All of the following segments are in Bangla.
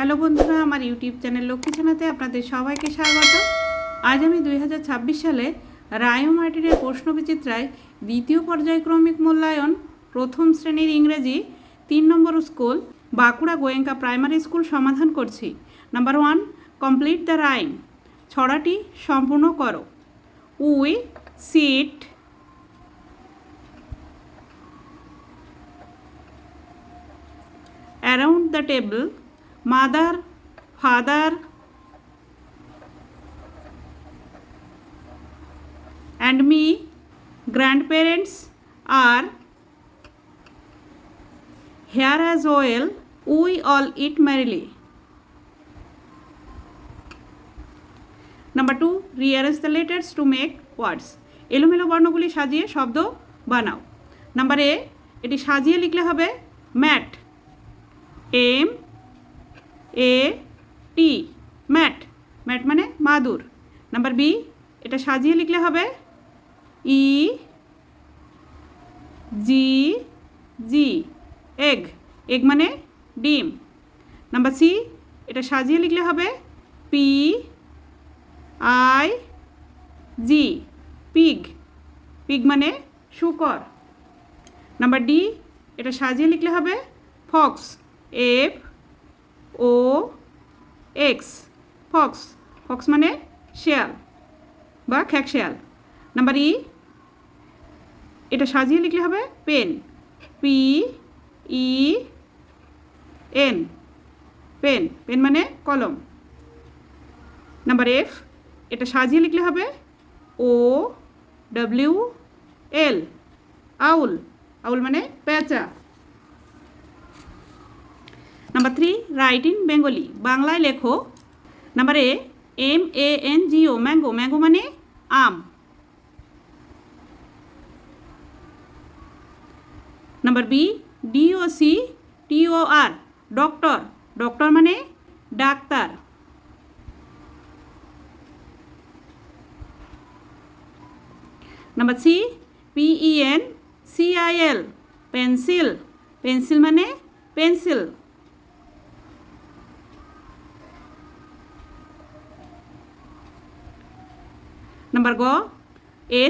হ্যালো বন্ধুরা, আমার ইউটিউব চ্যানেল লক্ষ্মী ছানাতে আপনাদের সবাইকে স্বাগত। আজ আমি 2026 সালে রায় ও মার্টিনের প্রশ্নবিচিত্রায় দ্বিতীয় পর্যায়ক্রমিক মূল্যায়ন প্রথম শ্রেণীর ইংরেজি 3 নম্বর school Bankura Goenka primary school সমাধান করছি। Number 1, complete the rhyme. ছড়াটি সম্পূর্ণ করো। We sit around the table, mother, father and me, grandparents are here as well. We all eat merrily. Number 2, rearrange the letters to make words. এলোমেলো বর্ণগুলি সাজিয়ে শব্দ বানাও। নাম্বার এ, এটি সাজিয়ে লিখলে হবে ম্যাট, MAT, ম্যাট, ম্যাট মানে মাদুর। নাম্বার বি, এটা সাজিয়ে লিখলে হবে EGG, এগ, এগ মানে ডিম। নাম্বার সি, এটা সাজিয়ে লিখলে হবে PIG, পিগ, পিগ মানে শূকর। নাম্বার ডি, এটা সাজিয়ে লিখলে হবে ফক্স, FOX, ফক্স, ফক্স মানে শেয়াল বা খ্যাক শেয়াল। নাম্বার ই, এটা সাজিয়ে লিখলে হবে পেন, PEN, পেন, পেন মানে কলম। নাম্বার এফ, এটা সাজিয়ে লিখলে হবে OWL, আউল, আউল মানে পেঁচা। নাম্বার 3, রাইট ইন বেঙ্গলি, বাংলায় লেখো। Number A, MANGO, mango, mango মানে আম। Number B, DOCTOR, doctor, doctor মানে ডাক্তার। Number C, PENCIL, pencil, pencil মানে পেন্সিল। নাম্বার গ,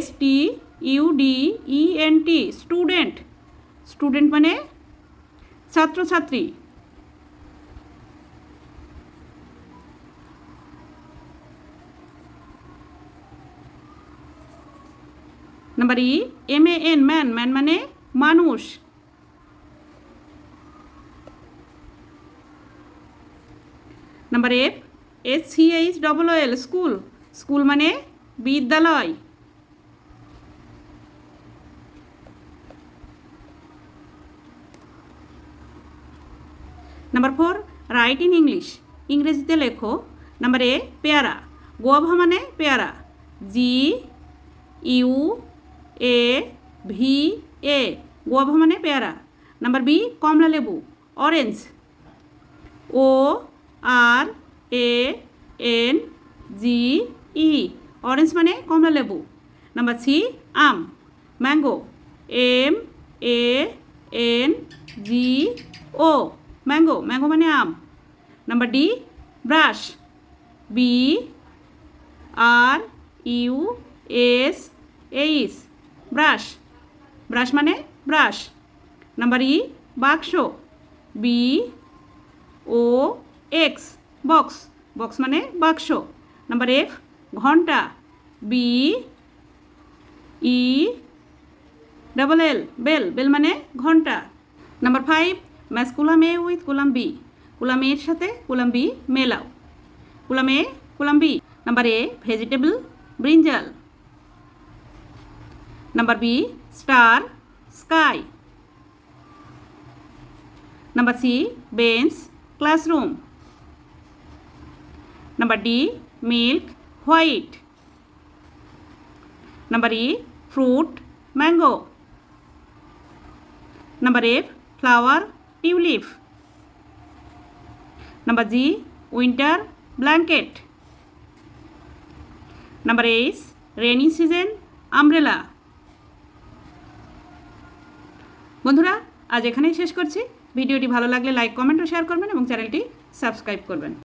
STUDENT, স্টুডেন্ট, স্টুডেন্ট মানে ছাত্রছাত্রী। Number E, MAN, man, man মানে মানুষ। Number F, SCHOOL, school, school মানে বিদ্যালয়। নাম্বার 4, রাইট ইন ইংলিশ, ইংরেজিতে লেখো। নাম্বার এ, পেয়ারা, গোয়াভা মানে পেয়ারা, GUAVA, গোয়াভা মানে পেয়ারা। নাম্বার বি, কমলা লেবু, অরেঞ্জ, ORANGE, অরেঞ্জ মানে কমলা লেবু। নাম্বার সি, আম, ম্যাঙ্গো, MANGO, ম্যাঙ্গো, ম্যাঙ্গো মানে আম। Number D, brush, BRUSH, brush, brush মানে ব্রাশ। নাম্বার ই, বাক্স, BOX, বক্স, বক্স মানে বাক্স। নাম্বার এফ, ঘন্টা, BELL, বেল, বেল মানে ঘন্টা। Number 5, match column A with column B, column এর সাথে কুলাম বি মেলাও। Column A, column B. Number A, vegetable, brinjal. Number B, star, sky. Number C, bench, classroom. Number D, milk, white. Number E, fruit, mango. Number F, flower, tulip. Number G, winter, blanket. Number H, rainy season, umbrella. বন্ধুরা, আজ এখানেই শেষ করছি। ভিডিওটি ভালো লাগলে লাইক, কমেন্ট ও শেয়ার করবেন এবং চ্যানেলটি সাবস্ক্রাইব করবেন।